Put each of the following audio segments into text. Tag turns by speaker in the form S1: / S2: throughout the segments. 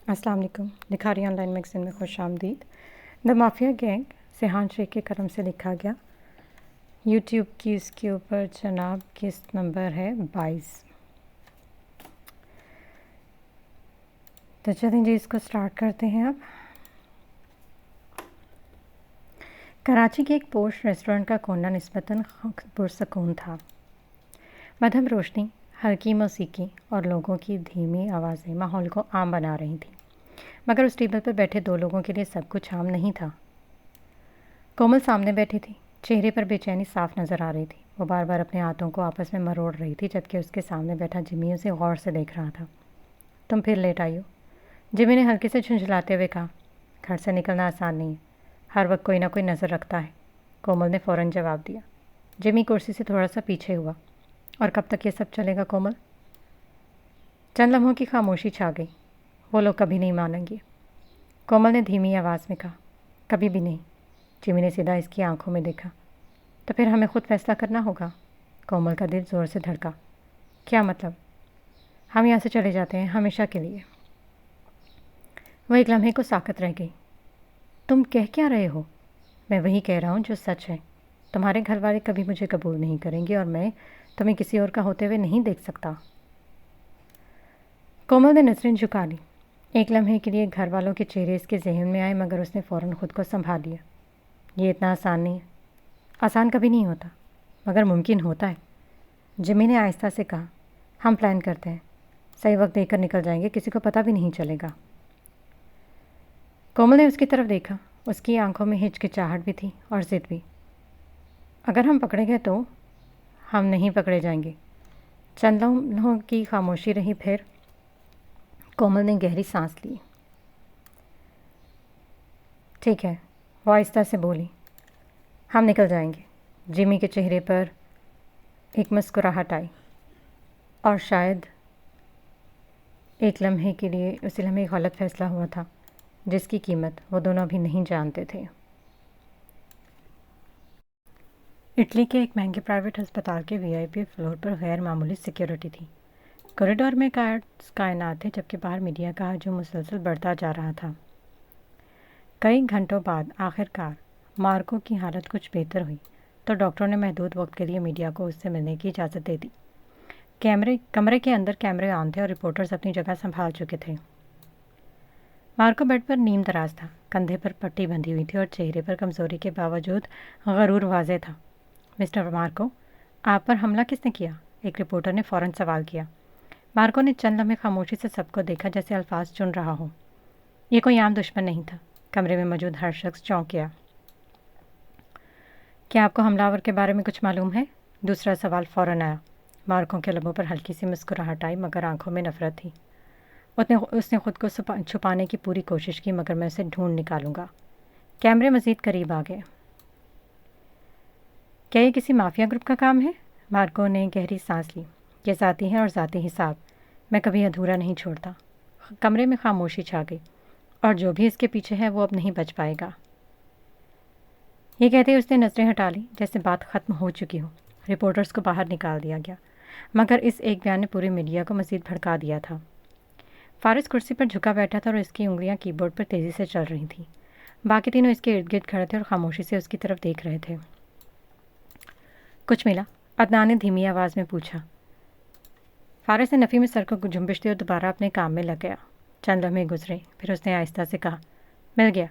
S1: السلام علیکم. لکھاری آن لائن میگزین میں خوش آمدید. دا مافیا گینگ سیحان شیخ کے قلم سے لکھا گیا. یوٹیوب کی اس کے اوپر جناب قسط نمبر ہے 22. تو چلیں جی اس کو سٹارٹ کرتے ہیں. اب کراچی کے ایک پوش ریسٹورنٹ کا کونا نسبتاً پرسکون تھا. مدھم روشنی، ہلکی موسیقی اور لوگوں کی دھیمی آوازیں ماحول کو عام بنا رہی تھیں، مگر اس ٹیبل پر بیٹھے دو لوگوں کے لیے سب کچھ عام نہیں تھا. کومل سامنے بیٹھی تھی. چہرے پر بے چینی صاف نظر آ رہی تھی. وہ بار بار اپنے ہاتھوں کو آپس میں مروڑ رہی تھی، جبکہ اس کے سامنے بیٹھا جمی اسے غور سے دیکھ رہا تھا. تم پھر لیٹ آئی ہو، جمی نے ہلکے سے جھنجھلاتے ہوئے کہا. گھر سے نکلنا آسان نہیں ہے، ہر وقت کوئی نہ کوئی نظر رکھتا ہے، کومل نے فوراً جواب دیا. جمی کرسی سے تھوڑا سا پیچھے ہوا. اور کب تک یہ سب چلے گا کومل؟ چند لمحوں کی خاموشی چھا گئی. وہ لوگ کبھی نہیں مانیں گے، کومل نے دھیمی آواز میں کہا. کبھی بھی نہیں. جمی نے سیدھا اس کی آنکھوں میں دیکھا. تو پھر ہمیں خود فیصلہ کرنا ہوگا. کومل کا دل زور سے دھڑکا. کیا مطلب؟ ہم یہاں سے چلے جاتے ہیں ہمیشہ کے لیے. وہ ایک لمحے کو ساکت رہ گئی. تم کہہ کیا رہے ہو؟ میں وہی کہہ رہا ہوں جو سچ ہے. تمہارے گھر والے کبھی مجھے قبول نہیں کریں گے اور میں تمہیں کسی اور کا ہوتے ہوئے نہیں دیکھ سکتا. کومل نے نظریں جھکا لی. ایک لمحے کے لیے گھر والوں کے چہرے اس کے ذہن میں آئے، مگر اس نے فوراً خود کو سنبھال لیا. یہ اتنا آسان نہیں ہے. آسان کبھی نہیں ہوتا، مگر ممکن ہوتا ہے. جمی نے آہستہ سے کہا. ہم پلان کرتے ہیں، صحیح وقت دیکھ کر نکل جائیں گے، کسی کو پتہ بھی نہیں چلے گا. کومل نے اس کی طرف دیکھا. اس کی آنکھوں میں ہچکچاہٹ بھی تھی اور ضد بھی. اگر ہم پکڑے گئے تو؟ ہم نہیں پکڑے جائیں گے. چند لمحوں کی خاموشی رہی. پھر کومل نے گہری سانس لی. ٹھیک ہے، وہ آہستہ سے بولی. ہم نکل جائیں گے. جمی کے چہرے پر ایک مسکراہٹ آئی. اور شاید ایک لمحے کے لیے اسی لمحے غلط فیصلہ ہوا تھا، جس کی قیمت وہ دونوں بھی نہیں جانتے تھے. اٹلی کے ایک مہنگے پرائیویٹ ہسپتال کے وی آئی پی فلور پر غیر معمولی سیکیورٹی تھی. کوریڈور میں گارڈز تعینات تھے، جبکہ باہر میڈیا کا ہجوم مسلسل بڑھتا جا رہا تھا. کئی گھنٹوں بعد آخر کار مارکو کی حالت کچھ بہتر ہوئی تو ڈاکٹروں نے محدود وقت کے لیے میڈیا کو اس سے ملنے کی اجازت دے دی. کمرے کے اندر کیمرے آن تھے اور رپورٹرز اپنی جگہ سنبھال چکے تھے. مارکو بیڈ پر نیم دراز تھا. کندھے پر پٹی بندھی ہوئی تھی اور چہرے پر کمزوری کے باوجود غرور واضح تھا. مسٹر مارکو، آپ پر حملہ کس نے کیا؟ ایک رپورٹر نے فوراً سوال کیا. مارکو نے چند لمحے خاموشی سے سب کو دیکھا، جیسے الفاظ چن رہا ہو. یہ کوئی عام دشمن نہیں تھا. کمرے میں موجود ہر شخص چونک گیا. کیا آپ کو حملہ آور کے بارے میں کچھ معلوم ہے؟ دوسرا سوال فوراً آیا. مارکو کے لبوں پر ہلکی سی مسکراہٹ آئی، مگر آنکھوں میں نفرت تھی. اس نے خود کو چھپانے کی پوری کوشش کی. مگر میں اسے ڈھونڈ نکالوں گا. کیمرے مزید قریب آ گئے. کیا یہ کسی مافیا گروپ کا کام ہے؟ مارکو نے گہری سانس لی. یہ ذاتی ہے اور ذاتی حساب میں کبھی ادھورا نہیں چھوڑتا. کمرے میں خاموشی چھا گئی. اور جو بھی اس کے پیچھے ہے وہ اب نہیں بچ پائے گا. یہ کہتے اس نے نظریں ہٹا لی، جیسے بات ختم ہو چکی ہو. رپورٹرز کو باہر نکال دیا گیا، مگر اس ایک بیان نے پوری میڈیا کو مزید بھڑکا دیا تھا. فارس کرسی پر جھکا بیٹھا تھا اور اس کی انگلیاں کی بورڈ پر تیزی سے چل رہی تھیں. باقی تینوں اس کے ارد گرد کھڑے تھے اور خاموشی سے اس کی طرف دیکھ رہے تھے. کچھ ملا؟ عدنان نے دھیمی آواز میں پوچھا. فارس نے نفی میں سر کو جنبش دی اور دوبارہ اپنے کام میں لگ گیا. چند لمحے گزرے. پھر اس نے آہستہ سے کہا. مل گیا.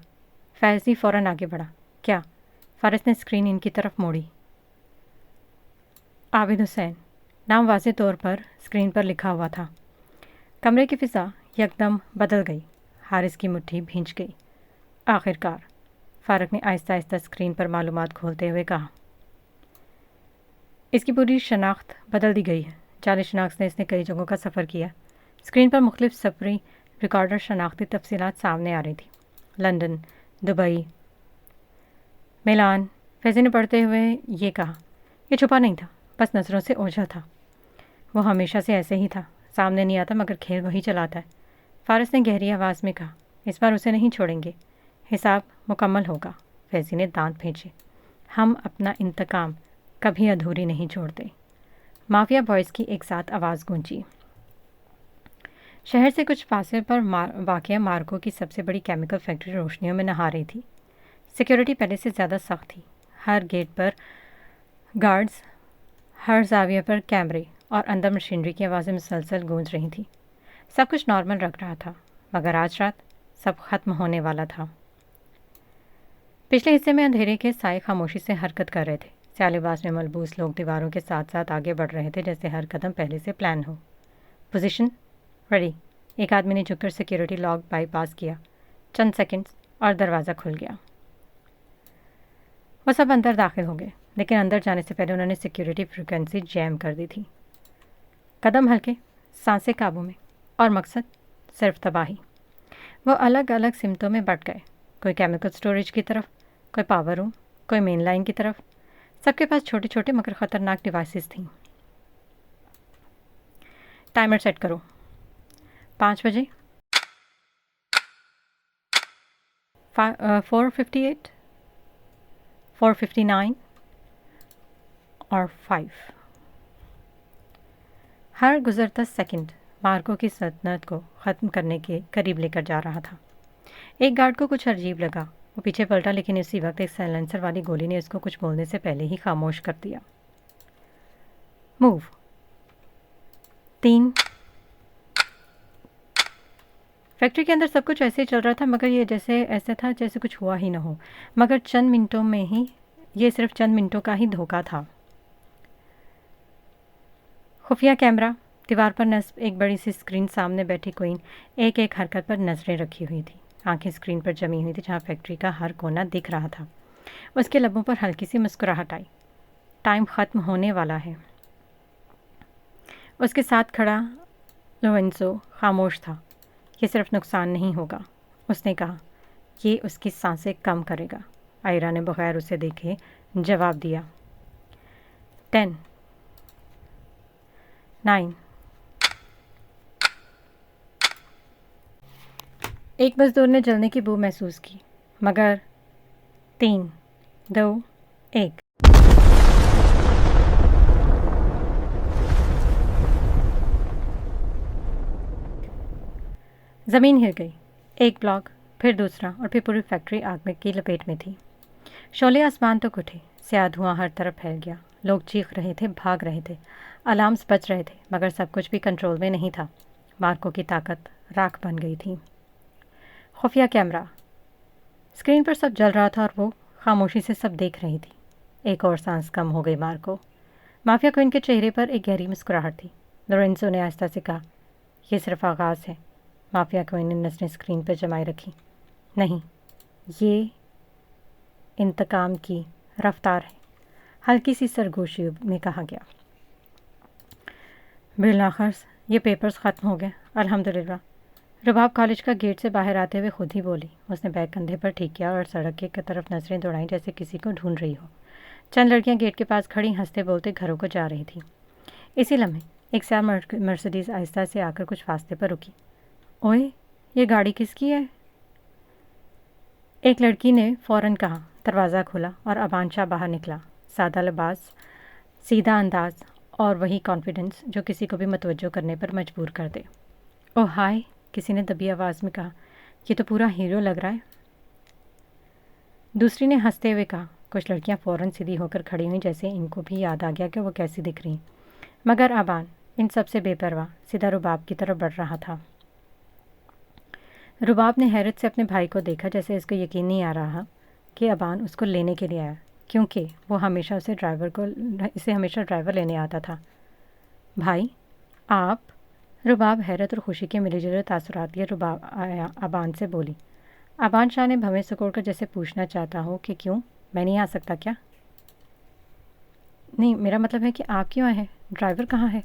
S1: فیضی فوراً آگے بڑھا. کیا؟ فارس نے اسکرین ان کی طرف موڑی. عابد حسین نام واضح طور پر اسکرین پر لکھا ہوا تھا. کمرے کی فضا یکدم بدل گئی. حارث کی مٹھی بھینچ گئی. آخر کار فارق نے آہستہ آہستہ اسکرین پر معلومات کھولتے ہوئے کہا. اس کی پوری شناخت بدل دی گئی ہے. جعلی شناخت نے اس نے کئی جگہوں کا سفر کیا. اسکرین پر مختلف سفری ریکارڈر شناختی تفصیلات سامنے آ رہی تھی. لندن، دبئی، میلان. فیضی نے پڑھتے ہوئے یہ کہا. یہ چھپا نہیں تھا، بس نظروں سے اوجھل تھا. وہ ہمیشہ سے ایسے ہی تھا، سامنے نہیں آتا مگر کھیل وہی چلاتا ہے. فارس نے گہری آواز میں کہا. اس بار اسے نہیں چھوڑیں گے. حساب مکمل ہوگا. فیضی نے دانت بھینچے. ہم اپنا انتقام کبھی ادھوری نہیں چھوڑتے. مافیا بوائز کی ایک ساتھ آواز گونجی. شہر سے کچھ فاصلے پر واقع مارکو کی سب سے بڑی کیمیکل فیکٹری روشنیوں میں نہا رہی تھی۔ سیکیورٹی پہلے سے زیادہ سخت تھی، ہر گیٹ پر گارڈز، ہر زاویے پر کیمرے، اور اندر مشینری کی آوازیں مسلسل گونج رہی تھیں۔ سب کچھ نارمل لگ رہا تھا، مگر آج رات سب ختم ہونے والا تھا۔ پچھلے حصے میں اندھیرے کے سائے خاموشی سے حرکت کر رہے تھے۔ سیاہ لباس میں ملبوس لوگ دیواروں کے ساتھ ساتھ آگے بڑھ رہے تھے، جیسے ہر قدم پہلے سے پلان ہو۔ پوزیشن ریڈی، ایک آدمی نے جھک کر سیکیورٹی لاک بائی پاس کیا۔ چند سیکنڈز اور دروازہ کھل گیا۔ وہ سب اندر داخل ہو گئے، لیکن اندر جانے سے پہلے انہوں نے سیکیورٹی فریکوینسی جیم کر دی تھی۔ قدم ہلکے، سانسیں قابو میں، اور مقصد صرف تباہی۔ وہ الگ الگ سمتوں میں بٹ گئے، کوئی کیمیکل سٹوریج کی طرف، کوئی پاور روم، کوئی مین لائن کی طرف۔ سب کے پاس چھوٹے چھوٹے مگر خطرناک ڈیوائسز تھیں۔ ٹائمر سیٹ کرو، 5 بجے، 4:58، 4:59 اور 5۔ ہر گزرتا سیکنڈ مارکو کی سلطنت کو ختم کرنے کے قریب لے کر جا رہا تھا۔ ایک گارڈ کو کچھ عجیب لگا، وہ پیچھے پلٹا، لیکن اسی وقت ایک سائلنسر والی گولی نے اس کو کچھ بولنے سے پہلے ہی خاموش کر دیا۔ موو 3۔ فیکٹری کے اندر سب کچھ ایسے ہی چل رہا تھا، مگر یہ ایسا تھا جیسے کچھ ہوا ہی نہ ہو، مگر چند منٹوں میں ہی، یہ صرف چند منٹوں کا ہی دھوکہ تھا۔ خفیہ کیمرہ، دیوار پر نصب ایک بڑی سی اسکرین، سامنے بیٹھی کوئین ایک ایک حرکت پر نظریں رکھی ہوئی تھی۔ آنکھیں اسکرین پر جمی ہوئی تھی، جہاں فیکٹری کا ہر کونا دکھ رہا تھا۔ اس کے لبوں پر ہلکی سی مسکراہٹ آئی۔ ٹائم ختم ہونے والا ہے۔ اس کے ساتھ کھڑا لورینزو خاموش تھا۔ یہ صرف نقصان نہیں ہوگا، اس نے کہا، یہ اس کی سانسیں کم کرے گا۔ آئرا نے بغیر اسے دیکھے جواب دیا۔ 10، 9۔ ایک مزدور نے جلنے کی بو محسوس کی، مگر 3، 2، 1۔ زمین ہل گئی، ایک بلاک، پھر دوسرا، اور پھر پوری فیکٹری آگ میں کی لپیٹ میں تھی۔ شعلے آسمان تک اٹھے، سیاہ دھواں ہر طرف پھیل گیا۔ لوگ چیخ رہے تھے، بھاگ رہے تھے، الارمز بج رہے تھے، مگر سب کچھ بھی کنٹرول میں نہیں تھا۔ مارکو کی طاقت راکھ بن گئی تھی۔ خفیہ کیمرہ، اسکرین پر سب جل رہا تھا اور وہ خاموشی سے سب دیکھ رہی تھی۔ ایک اور سانس کم ہو گئی مارکو۔ مافیا کوئن کے چہرے پر ایک گہری مسکراہٹ تھی۔ لورینزو نے آہستہ سے کہا، یہ صرف آغاز ہے۔ مافیا کوئن نے نظریں اسکرین پر جمائے رکھی۔ نہیں، یہ انتقام کی رفتار ہے، ہلکی سی سرگوشی میں کہا گیا۔ بالآخر یہ پیپرز ختم ہو گئے، الحمدللہ۔ رباب کالج کا گیٹ سے باہر آتے ہوئے خود ہی بولی۔ اس نے بیگ کندھے پر ٹھیک کیا اور سڑک کی طرف نظریں دوڑائیں، جیسے کسی کو ڈھونڈ رہی ہو۔ چند لڑکیاں گیٹ کے پاس کھڑی ہنستے بولتے گھروں کو جا رہی تھیں۔ اسی لمحے ایک سیاہ مرسڈیز آہستہ سے آ کر کچھ فاصلے پر رکی۔ اوئے، یہ گاڑی کس کی ہے؟ ایک لڑکی نے فوراً کہا۔ دروازہ کھلا اور ابان شاہ باہر نکلا، سادہ لباس، سیدھا انداز، اور وہی کانفیڈنس جو کسی کو بھی متوجہ کرنے پر مجبور کر دے۔ اوہ ہائے، کسی نے دبی آواز میں کہا، یہ تو پورا ہیرو لگ رہا ہے۔ دوسری نے ہنستے ہوئے کہا۔ کچھ لڑکیاں فوراً سیدھی ہو کر کھڑی ہوئیں، جیسے ان کو بھی یاد آ گیا کہ وہ کیسی دکھ رہی ہیں، مگر ابان ان سب سے بے پرواہ سیدھا رباب کی طرف بڑھ رہا تھا۔ رباب نے حیرت سے اپنے بھائی کو دیکھا، جیسے اس کو یقین نہیں آ رہا کہ ابان اس کو لینے کے لیے آیا، کیونکہ وہ اسے ہمیشہ ڈرائیور لینے آتا تھا۔ بھائی، آپ؟ رباب حیرت اور خوشی کے ملے جلے تاثرات لیے ابان سے بولی۔ ابان شاہ نے بھویں سکوڑ کر جیسے پوچھنا چاہتا ہو کہ کیوں، میں نہیں آ سکتا کیا؟ نہیں، میرا مطلب ہے کہ آپ کیوں آئے ہیں؟ ڈرائیور کہاں ہے؟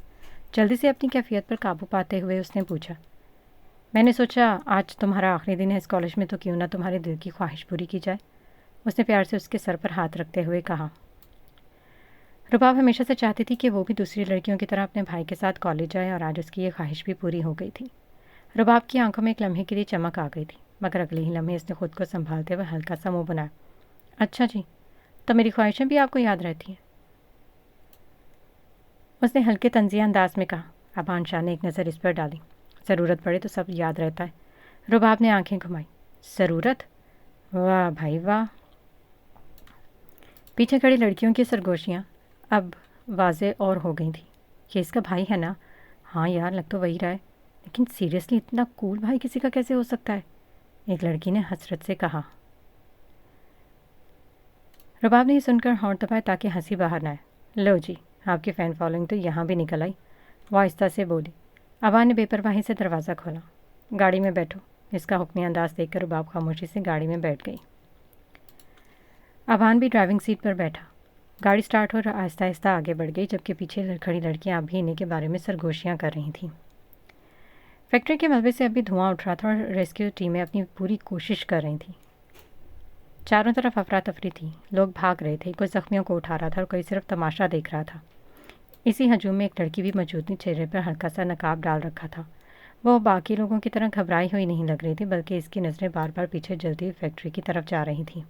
S1: جلدی سے اپنی کیفیت پر قابو پاتے ہوئے اس نے پوچھا۔ میں نے سوچا آج تمہارا آخری دن ہے اس کالج میں، تو کیوں نہ تمہارے دل کی خواہش پوری کی جائے، اس نے پیار سے اس کے سر پر ہاتھ رکھتے ہوئے کہا۔ رباب ہمیشہ سے چاہتی تھی کہ وہ بھی دوسری لڑکیوں کی طرح اپنے بھائی کے ساتھ کالج جائے، اور آج اس کی یہ خواہش بھی پوری ہو گئی تھی۔ رباب کی آنکھوں میں ایک لمحے کے لیے چمک آ گئی تھی، مگر اگلے ہی لمحے اس نے خود کو سنبھالتے ہوئے ہلکا سا منہ بنایا۔ اچھا جی، تو میری خواہشیں بھی آپ کو یاد رہتی ہیں؟ اس نے ہلکے طنزیہ انداز میں کہا۔ ابان شاہ نے ایک نظر اس پر ڈالی۔ ضرورت پڑے تو سب یاد رہتا ہے۔ رباب نے آنکھیں گھمائی۔ ضرورت؟ واہ بھائی واہ۔ پیچھے کھڑی لڑکیوں کی سرگوشیاں اب واضح اور ہو گئی تھیں۔ یہ اس کا بھائی ہے نا؟ ہاں یار، لگ تو وہی رہا ہے، لیکن سیریسلی اتنا کول بھائی کسی کا کیسے ہو سکتا ہے؟ ایک لڑکی نے حسرت سے کہا۔ رباب نے یہ سن کر ہونٹ دبائے تاکہ ہنسی باہر نہ آئے۔ لو جی، آپ کی فین فالوئنگ تو یہاں بھی نکل آئی، وہ آہستہ سے بولی۔ ابان نے بے پرواہی سے دروازہ کھولا۔ گاڑی میں بیٹھو۔ اس کا حکمی انداز دیکھ کر رباب خاموشی سے گاڑی میں بیٹھ گئی۔ ابان بھی ڈرائیونگ سیٹ پر بیٹھا۔ گاڑی سٹارٹ ہو کر آہستہ آہستہ آگے بڑھ گئی، جبکہ پیچھے کھڑی لڑکیاں اب بھی انہیں کے بارے میں سرگوشیاں کر رہی تھیں۔ فیکٹری کے ملبے سے اب بھی دھواں اٹھ رہا تھا اور ریسکیو ٹیمیں اپنی پوری کوشش کر رہی تھیں۔ چاروں طرف افراتفری تھی، لوگ بھاگ رہے تھے، کوئی زخمیوں کو اٹھا رہا تھا اور کوئی صرف تماشا دیکھ رہا تھا۔ اسی ہجوم میں ایک لڑکی بھی موجود تھی، چہرے پر ہلکا سا نقاب ڈال رکھا تھا۔ وہ باقی لوگوں کی طرح گھبرائی ہوئی نہیں لگ رہی تھی، بلکہ اس کی نظریں بار بار پیچھے جلتی ہوئی فیکٹری کی طرف جا رہی تھیں۔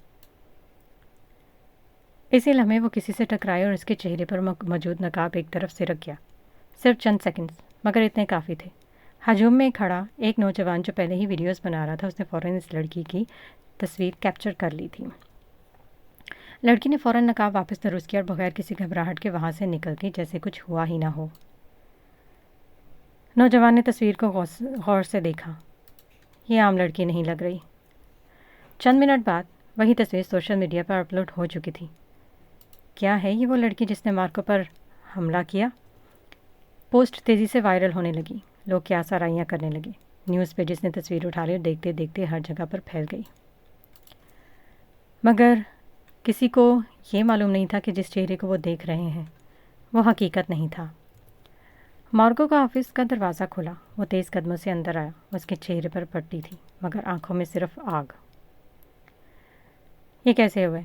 S1: اسی لمحے وہ کسی سے ٹکرائی اور اس کے چہرے پر موجود نقاب ایک طرف سرک گیا۔ صرف چند سیکنڈز، مگر اتنے کافی تھے۔ ہجوم میں کھڑا ایک نوجوان جو پہلے ہی ویڈیوز بنا رہا تھا، اس نے فوراً اس لڑکی کی تصویر کیپچر کر لی تھی۔ لڑکی نے فوراً نقاب واپس درست کیا اور بغیر کسی گھبراہٹ کے وہاں سے نکل گئی، جیسے کچھ ہوا ہی نہ ہو۔ نوجوان نے تصویر کو غور سے دیکھا۔ یہ عام لڑکی نہیں لگ رہی۔ چند منٹ بعد وہی تصویر سوشل میڈیا پر اپلوڈ ہو چکی تھی۔ کیا ہے یہ وہ لڑکی جس نے مارکو پر حملہ کیا؟ پوسٹ تیزی سے وائرل ہونے لگی، لوگ کیا سرائیاں کرنے لگے۔ نیوز پیجز نے تصویر اٹھا لی اور دیکھتے دیکھتے ہر جگہ پر پھیل گئی۔ مگر کسی کو یہ معلوم نہیں تھا کہ جس چہرے کو وہ دیکھ رہے ہیں وہ حقیقت نہیں تھا۔ مارکو کا آفس کا دروازہ کھلا، وہ تیز قدموں سے اندر آیا۔ اس کے چہرے پر پٹی تھی، مگر آنکھوں میں صرف آگ۔ یہ کیسے ہوئے؟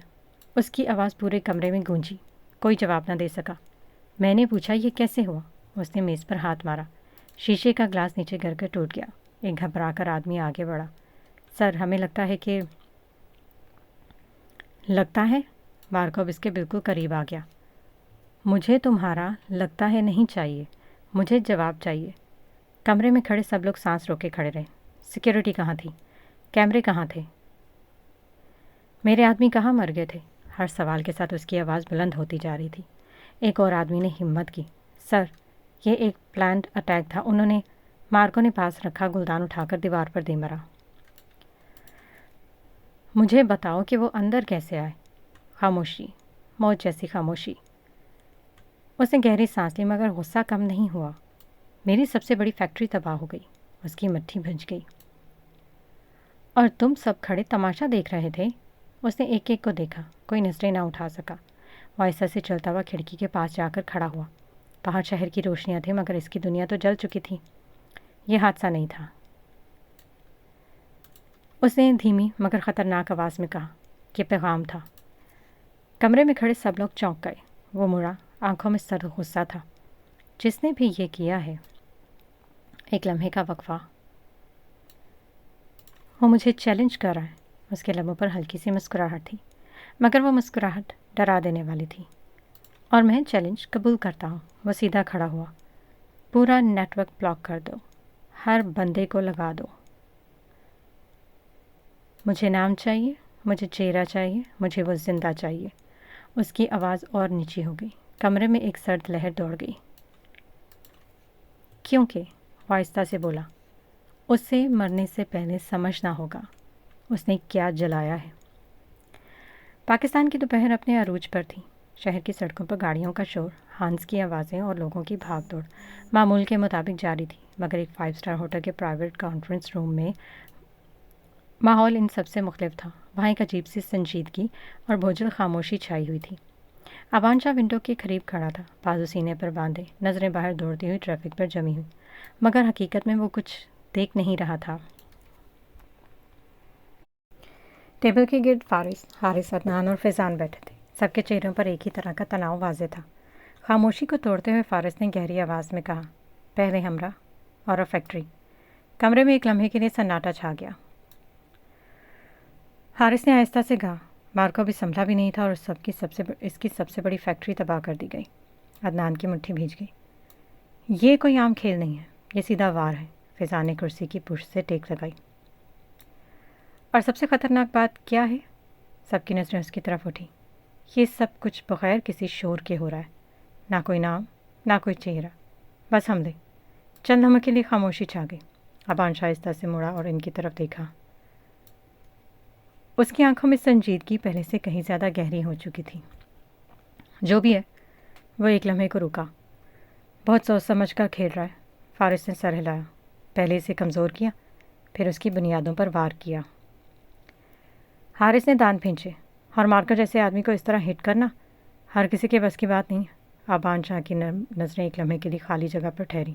S1: اس کی آواز پورے کمرے میں گونجی۔ کوئی جواب نہ دے سکا۔ میں نے پوچھا یہ کیسے ہوا؟ اس نے میز پر ہاتھ مارا۔ شیشے کا گلاس نیچے گر کر ٹوٹ گیا۔ ایک گھبرا کر آدمی آگے بڑھا۔ سر، ہمیں لگتا ہے کہ مارکو اب اس کے بالکل قریب آ گیا۔ مجھے تمہارا لگتا ہے نہیں چاہیے، مجھے جواب چاہیے۔ کمرے میں کھڑے سب لوگ سانس روکے کھڑے رہے۔ سیکیورٹی کہاں تھی؟ کیمرے کہاں تھے؟ میرے آدمی کہاں مر گئے تھے؟ ہر سوال کے ساتھ اس کی آواز بلند ہوتی جا رہی تھی۔ ایک اور آدمی نے ہمت کی۔ سر، یہ ایک پلانڈ اٹیک تھا، انہوں نے… مارکو نے پاس رکھا گلدان اٹھا کر دیوار پر دے مرا۔ مجھے بتاؤ کہ وہ اندر کیسے آئے؟ خاموشی، موت جیسی خاموشی۔ اس نے گہری سانس لی، مگر غصہ کم نہیں ہوا۔ میری سب سے بڑی فیکٹری تباہ ہو گئی۔ اس کی مٹھی بھج گئی۔ اور تم سب کھڑے تماشا دیکھ رہے تھے؟ اس نے ایک ایک کو دیکھا، کوئی نظریں نہ اٹھا سکا۔ وہ آہستہ سے چلتا ہوا کھڑکی کے پاس جا کر کھڑا ہوا۔ باہر شہر کی روشنیاں تھیں، مگر اس کی دنیا تو جل چکی تھی۔ یہ حادثہ نہیں تھا، اس نے دھیمی مگر خطرناک آواز میں کہا۔ یہ پیغام تھا۔ کمرے میں کھڑے سب لوگ چونک گئے۔ وہ مڑا، آنکھوں میں سرد غصہ تھا۔ جس نے بھی یہ کیا ہے… ایک لمحے کا وقفہ۔ وہ مجھے چیلنج کر رہا ہے۔ اس کے لبوں پر ہلکی سی مسکراہٹ تھی، مگر وہ مسکراہٹ ڈرا دینے والی تھی۔ اور میں چیلنج قبول کرتا ہوں۔ وہ سیدھا کھڑا ہوا۔ پورا نیٹ ورک بلاک کر دو، ہر بندے کو لگا دو۔ مجھے نام چاہیے، مجھے چہرہ چاہیے، مجھے وہ زندہ چاہیے۔ اس کی آواز اور نیچی ہو گئی۔ کمرے میں ایک سرد لہر دوڑ گئی۔ کیونکہ وہ آہستہ سے بولا، اسے مرنے سے پہلے سمجھنا ہوگا اس نے کیا جلایا ہے۔ پاکستان کی دوپہر اپنے عروج پر تھی۔ شہر کی سڑکوں پر گاڑیوں کا شور، ہارنز کی آوازیں اور لوگوں کی بھاگ دوڑ معمول کے مطابق جاری تھی، مگر ایک 5 اسٹار ہوٹل کے پرائیویٹ کانفرنس روم میں ماحول ان سب سے مختلف تھا۔ وہاں ایک عجیب سی سنجیدگی اور بھوجل خاموشی چھائی ہوئی تھی۔ ابان شاہ ونڈو کے قریب کھڑا تھا، بازو سینے پر باندھے، نظریں باہر دوڑتی ہوئی ٹریفک پر جمی ہوئی، مگر حقیقت میں وہ کچھ دیکھ نہیں رہا تھا۔ ٹیبل کے گرد فارس، حارث، عدنان اور فیضان بیٹھے تھے۔ سب کے چہروں پر ایک ہی طرح کا تناؤ واضح تھا۔ خاموشی کو توڑتے ہوئے فارس نے گہری آواز میں کہا، پہلے ہمراہ اور اب فیکٹری۔ کمرے میں ایک لمحے کے لیے سناٹا چھا گیا۔ حارث نے آہستہ سے کہا، مارکو بھی سنبھلا بھی نہیں تھا اور اس کی سب سے بڑی فیکٹری تباہ کر دی گئی۔ عدنان کی مٹھی بھیج گئی۔ یہ کوئی عام کھیل نہیں ہے، یہ سیدھا وار ہے۔ فضا نے کرسی کی پشت سے ٹیک لگائی۔ اور سب سے خطرناک بات کیا ہے؟ سب کی نظریں اس کی طرف اٹھی۔ یہ سب کچھ بغیر کسی شور کے ہو رہا ہے، نہ کوئی نام، نہ کوئی چہرہ، بس حملے۔ چند لمحوں کے لیے خاموشی چھا گئی۔ ابان شائستہ سے مڑا اور ان کی طرف دیکھا۔ اس کی آنکھوں میں سنجیدگی پہلے سے کہیں زیادہ گہری ہو چکی تھی۔ جو بھی ہے، وہ ایک لمحے کو رکا۔ بہت سوچ سمجھ کر کھیل رہا ہے۔ فارس نے سر ہلایا، پہلے اسے کمزور کیا، پھر اس کی بنیادوں پر وار کیا۔ حارث نے دانت پھینچے، اور مارکر جیسے آدمی کو اس طرح ہٹ کرنا ہر کسی کے بس کی بات نہیں ہے۔ ابان شاہ کی نظریں ایک لمحے کے لیے خالی جگہ پر ٹھہری،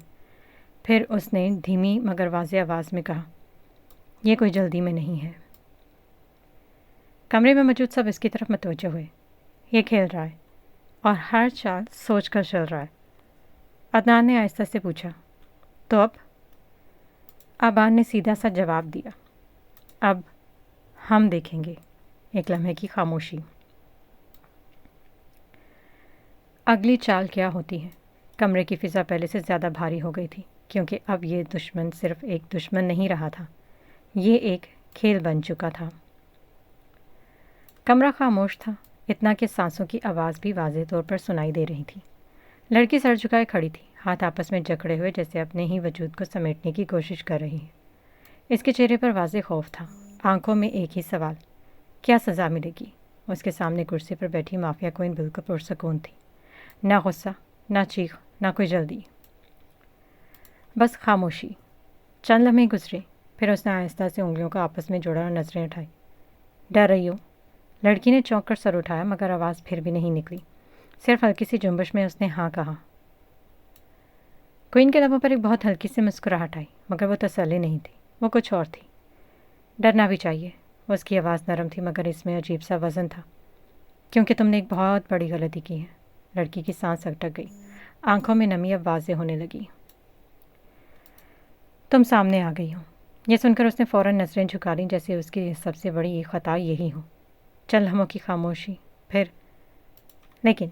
S1: پھر اس نے دھیمی مگر واضح آواز میں کہا، یہ کوئی جلدی میں نہیں ہے۔ کمرے میں موجود سب اس کی طرف متوجہ ہوئے۔ یہ کھیل رہا ہے اور ہر چال سوچ کر چل رہا ہے۔ عدنان نے آہستہ سے پوچھا، تو اب؟ ابان نے سیدھا سا جواب دیا، اب ہم دیکھیں گے۔ ایک لمحے کی خاموشی۔ اگلی چال کیا ہوتی ہے؟ کمرے کی فضا پہلے سے زیادہ بھاری ہو گئی تھی، کیونکہ اب یہ دشمن صرف ایک دشمن نہیں رہا تھا، یہ ایک کھیل بن چکا تھا۔ کمرہ خاموش تھا، اتنا کہ سانسوں کی آواز بھی واضح طور پر سنائی دے رہی تھی۔ لڑکی سر جھکائے کھڑی تھی، ہاتھ آپس میں جکڑے ہوئے جیسے اپنے ہی وجود کو سمیٹنے کی کوشش کر رہی ہے۔ اس کے چہرے پر واضح خوف تھا، آنکھوں میں ایک ہی سوال، کیا سزا ملے گی؟ اس کے سامنے کرسی پر بیٹھی مافیا کوئن بالکل پرسکون تھی، نہ غصہ، نہ چیخ، نہ کوئی جلدی، بس خاموشی۔ چند لمحے گزرے، پھر اس نے آہستہ سے انگلیوں کو آپس میں جوڑا اور نظریں اٹھائی۔ ڈر رہی ہو؟ لڑکی نے چونک کر سر اٹھایا، مگر آواز پھر بھی نہیں نکلی۔ صرف ہلکی سی جنبش میں اس نے ہاں کہا۔ کوئن کے لبوں پر ایک بہت ہلکی سی مسکراہٹ آئی، مگر وہ تسلی نہیں تھی، وہ کچھ اور تھی۔ ڈرنا بھی چاہیے۔ اس کی آواز نرم تھی، مگر اس میں عجیب سا وزن تھا، کیونکہ تم نے ایک بہت بڑی غلطی کی ہے۔ لڑکی کی سانس اٹک گئی، آنکھوں میں نمی اب واضح ہونے لگی۔ تم سامنے آ گئی ہو۔ یہ سن کر اس نے فوراً نظریں جھکا لیں، جیسے اس کی سب سے بڑی خطا یہی ہو۔ چند لمحوں کی خاموشی، پھر لیکن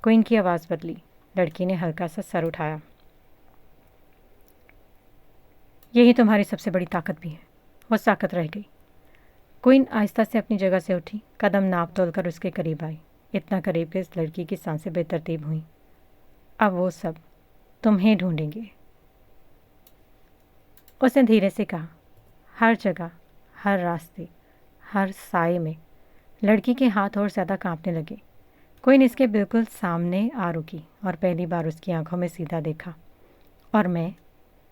S1: کوئن کی آواز بدلی۔ لڑکی نے ہلکا سا سر اٹھایا۔ یہی تمہاری سب سے بڑی طاقت بھی ہے۔ وہ ساکت رہ گئی۔ کوئن آہستہ سے اپنی جگہ سے اٹھی، قدم ناپ تول کر اس کے قریب آئی، اتنا قریب کہ اس لڑکی کی سانسیں بے ترتیب ہوئیں۔ اب وہ سب تمہیں ڈھونڈیں گے، اس نے دھیرے سے کہا۔ ہر جگہ، ہر راستے، ہر سائے میں لڑکی کے ہاتھ اور زیادہ کانپنے لگے۔ کوئن اس کے بالکل سامنے آ رکی اور پہلی بار اس کی آنکھوں میں سیدھا دیکھا، اور میں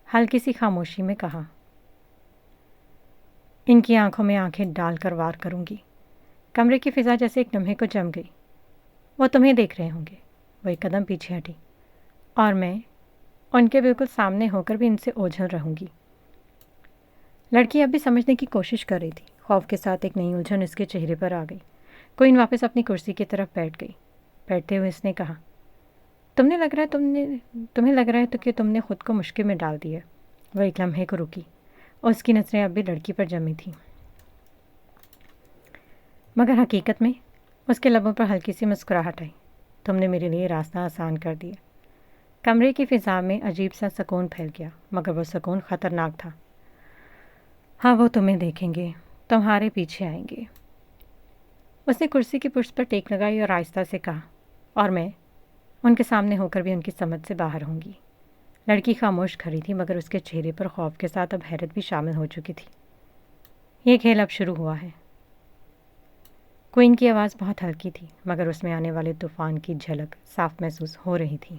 S1: ہلکی سی خاموشی میں کہا، ان کی آنکھوں میں آنکھیں ڈال کر وار کروں گی۔ کمرے کی فضا جیسے ایک لمحے کو جم گئی۔ وہ تمہیں دیکھ رہے ہوں گے۔ وہ ایک قدم پیچھے ہٹی، اور میں ان کے بالکل سامنے ہو کر بھی ان سے اوجھل رہوں گی۔ لڑکی اب بھی سمجھنے کی کوشش کر رہی تھی۔ خوف کے ساتھ ایک نئی الجھن اس کے چہرے پر آ گئی۔ کوئن واپس اپنی کرسی کی طرف بیٹھ گئی۔ بیٹھتے ہوئے اس نے کہا، تمہیں لگ رہا ہے کہ تم نے خود کو مشکل میں ڈال دیا۔ وہ ایک لمحے کو رکی، اس کی نظریں اب بھی لڑکی پر جمی تھیں، مگر حقیقت میں اس کے لبوں پر ہلکی سی مسکراہٹ آئی۔ تم نے میرے لیے راستہ آسان کر دیا۔ کمرے کی فضا میں عجیب سا سکون پھیل گیا، مگر وہ سکون خطرناک تھا۔ ہاں، وہ تمہیں دیکھیں گے، تمہارے پیچھے آئیں گے۔ اس نے کرسی کی پشت پر ٹیک لگائی اور آہستہ سے کہا، اور میں ان کے سامنے ہو کر بھی ان کی سمجھ سے باہر ہوں گی۔ لڑکی خاموش کھڑی تھی، مگر اس کے چہرے پر خوف کے ساتھ اب حیرت بھی شامل ہو چکی تھی۔ یہ کھیل اب شروع ہوا ہے۔ کوئن کی آواز بہت ہلکی تھی، مگر اس میں آنے والے طوفان کی جھلک صاف محسوس ہو رہی تھی۔